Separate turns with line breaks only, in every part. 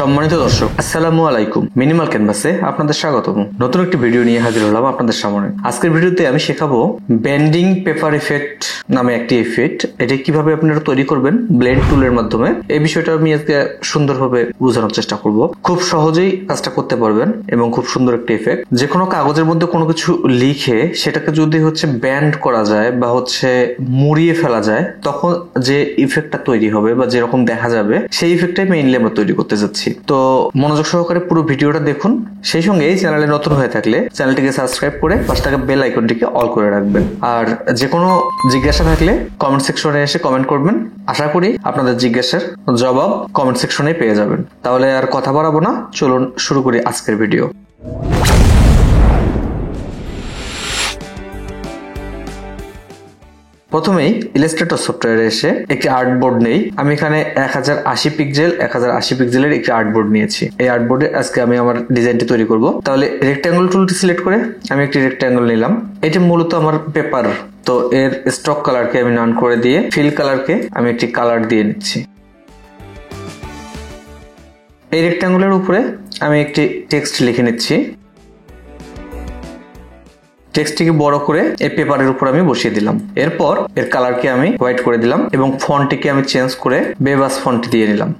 সম্মানিত দর্শক, আসসালামু আলাইকুম। মিনিমাল ক্যানভাসে আপনাদের স্বাগতম। নতুন একটি ভিডিও নিয়ে হাজির হলাম আপনাদের সামনে। আজকের ভিডিওতে আমি শেখাবো বেন্ডিং পেপার ইফেক্ট নামে একটি ইফেক্ট। এটা কিভাবে আপনারা তৈরি করবেন ব্লেন্ড টুলের মাধ্যমে, এই বিষয়টা আমি আজকে সুন্দরভাবে বোঝানোর চেষ্টা করব। খুব সহজেই কাজটা করতে পারবেন এবং খুব সুন্দর একটি ইফেক্ট। যে কোনো কাগজের মধ্যে কোনো কিছু লিখে সেটাকে যদি ব্যান্ড করা যায় বা মুড়িয়ে ফেলা যায়, তখন যে ইফেক্টটা তৈরি হবে বা যেরকম দেখা যাবে, সেই ইফেক্টটাই মেইনলি আমরা তৈরি করতে যাচ্ছি। তো মনোযোগ সহকারে পুরো ভিডিওটা দেখুন। সেই সঙ্গে এই চ্যানেলে নতুন হয়ে থাকলে চ্যানেলটিকে সাবস্ক্রাইব করে পাশে থাকা বেল আইকনটিকে অল করে রাখবেন। আর যে কোনো জিজ্ঞাসা থাকলে কমেন্ট সেকশনে এসে কমেন্ট করবেন। আশা করি আপনাদের জিজ্ঞাসার জবাব কমেন্ট সেকশনে পেয়ে যাবেন। তাহলে আর কথা বাড়াবো না, চলুন শুরু করি আজকের ভিডিও। প্রথমেই ইলাস্ট্রেটর সফটওয়্যারে এসে একটি আর্টবোর্ড নেই। আমি এখানে 1080 পিক্সেলের একটি আর্টবোর্ড নিয়েছি। এই আর্টবোর্ডে আজকে আমি আমার ডিজাইনটি তৈরি করব। তাহলে রেক্ট্যাঙ্গল টুলটি সিলেক্ট করে আমি একটি রেক্ট্যাঙ্গল নিলাম। এটা মূলত আমার পেপার, তো এর স্টক কালারকে আমি নান করে দিয়ে ফিল কালারকে আমি একটি কালার দিয়ে নিচ্ছি। এই রেক্ট্যাঙ্গলের উপরে আমি একটি টেক্সট লিখে নিচ্ছি। টেক্সটটিকে বড় করে এই পেপারের উপর আমি বসিয়ে দিলাম। এরপর এর কালারকে আমি হোয়াইট করে দিলাম এবং ফন্টটিকে আমি চেঞ্জ করে বেবাস ফন্ট দিয়ে নিলাম।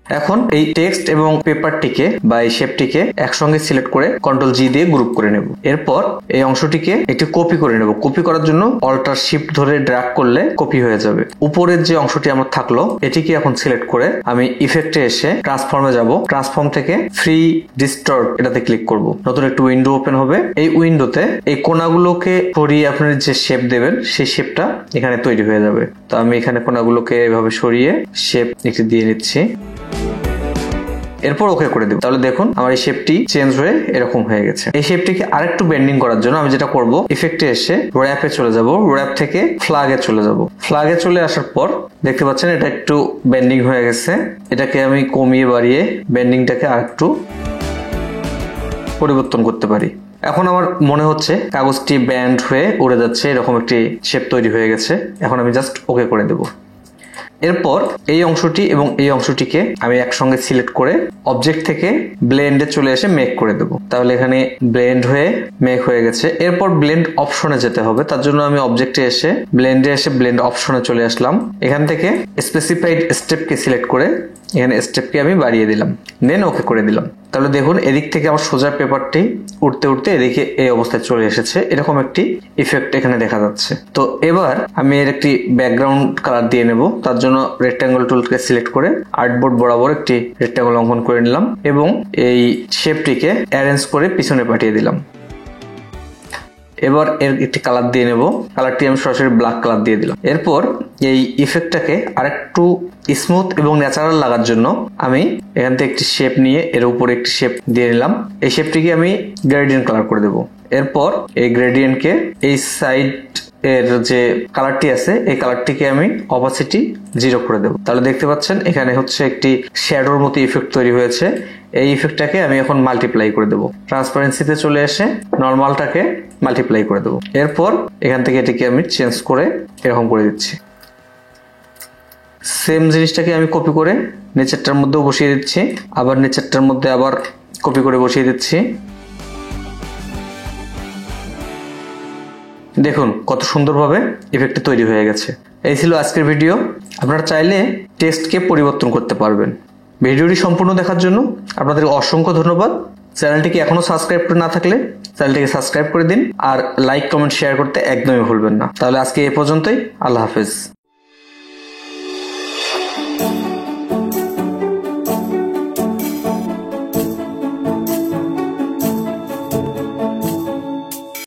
এখন এই টেক্সট এবং পেপারটিকে বা এই শেপটিকে একসঙ্গে সিলেক্ট করে কন্ট্রোল জি দিয়ে গ্রুপ করে নেব। এরপর এই অংশটিকে একটু কপি করে নেব। কপি করার জন্য অল্টার শিফট ধরে ড্র্যাগ করলে কপি হয়ে যাবে। উপরের যে অংশটি আমার থাকলো, এটিকে এখন সিলেক্ট করে আমি ইফেক্টে এসে ট্রান্সফর্মে যাব। ট্রান্সফর্ম থেকে ফ্রি ডিস্টর্ট এটাতে ক্লিক করব। নতুন একটি উইন্ডো ওপেন হবে। এই উইন্ডোতে এই কোণাগুলোকে সরিয়ে আপনার যে শেপ দেবেন, সেই শেপটা এখানে তৈরি হয়ে যাবে। তো আমি এখানে কোণাগুলোকে এভাবে সরিয়ে শেপ একটি দিয়ে নিচ্ছি। এরপর ওকে করে দেব। তাহলে দেখুন আমার এই শেপটি চেঞ্জ হয়ে এরকম হয়ে গেছে। এই শেপটিকে আরেকটু বেন্ডিং করার জন্য আমি যেটা করব, ইফেক্টে এসে র‍্যাপে চলে যাব। র‍্যাপ থেকে ফ্লাগে চলে যাব। ফ্লাগে চলে আসার পর দেখতে পাচ্ছেন এটা একটু বেন্ডিং হয়ে গেছে। এটাকে আমি কমিয়ে বাড়িয়ে বেন্ডিংটাকে আরেকটু পরিবর্তন করতে পারি। এখন আমার মনে হচ্ছে কাগজটি ব্যান্ড হয়ে উড়ে যাচ্ছে, এরকম একটি শেপ তৈরি হয়ে গেছে। এখন আমি জাস্ট ওকে করে দেব। এরপর এই অংশটি এবং এই অংশটিকে আমি একসঙ্গে সিলেক্ট করে অবজেক্ট থেকে ব্লেন্ডে চলে এসে মেক করে দেব। তাহলে এখানে ব্লেন্ড হয়ে মেক হয়ে গেছে। এরপর ব্লেন্ড অপশনে যেতে হবে। তার জন্য আমি অবজেক্টে এসে ব্লেন্ডে এসে ব্লেন্ড অপশনে চলে আসলাম। এখান থেকে স্পেসিফাইড স্টেপকে সিলেক্ট করে এখানে স্টেপকে আমি বাড়িয়ে দিলাম, দেন ওকে করে দিলাম। তাহলে দেখুন এদিক থেকে আমার সোজা পেপারটি উঠতে উঠতে এদিকে এই অবস্থায় চলে এসেছে। এরকম একটি ইফেক্ট এখানে দেখা যাচ্ছে। তো এবার আমি এর একটি ব্যাকগ্রাউন্ড কালার দিয়ে নেব। তার জন্য রেক্ট্যাঙ্গল টুলকে সিলেক্ট করে আর্টবোর্ড বরাবর একটি রেক্ট্যাঙ্গল অঙ্কন করে নিলাম এবং এই শেপটিকে অ্যারেঞ্জ করে পিছনে পাঠিয়ে দিলাম। এবার এর একটি কালার দিয়ে নেব। কালারটি আমি সরাসরি ব্ল্যাক কালার দিয়ে দিলাম। এরপর এই ইফেক্টটাকে আরেকটু স্মুথ এবং ন্যাচারাল লাগার জন্য আমি এখান থেকে একটি শেপ নিয়ে এর উপরে একটি শেপ দিয়ে নিলাম। এই শেপটিকে আমি গ্রেডিয়েন্ট কালার করে দেব। এরপর এই গ্রেডিয়েন্টকে এই সাইড এর যে কালারটি আছে, এই কালারটিকে আমি অপাসিটি 0 করে দেব। তাহলে দেখতে পাচ্ছেন এখানে একটি শ্যাডোর মতো ইফেক্ট তৈরি হয়েছে। এই ইফেক্টটাকে আমি এখন মাল্টিপ্লাই করে দেব। ট্রান্সপারেন্সিতে চলে এসে নর্মালটাকে মাল্টিপ্লাই করে দেব। এরপর এখান থেকে এটিকে আমি চেঞ্জ করে এরকম করে দিচ্ছি। সেম জিনিসটাকে আমি কপি করে নিচেরটার মধ্যেও বসিয়ে দিচ্ছি, আবার নিচেরটার মধ্যে আবার কপি করে বসিয়ে দিচ্ছি। দেখুন কত সুন্দরভাবে ইফেক্টটা তৈরি হয়ে গেছে। এই ছিল আজকের ভিডিও। আপনারা চাইলে টেক্সটকে পরিবর্তন করতে পারবেন। ভিডিওটি সম্পূর্ণ দেখার জন্য আপনাদের অসংখ্য ধন্যবাদ। চ্যানেলটিকে এখনো সাবস্ক্রাইব করে না থাকলে চ্যানেলটিকে সাবস্ক্রাইব করে দিন আর লাইক কমেন্ট শেয়ার করতে একদমই ভুলবেন না। তাহলে আজকে এ পর্যন্তই। আল্লাহ হাফেজ।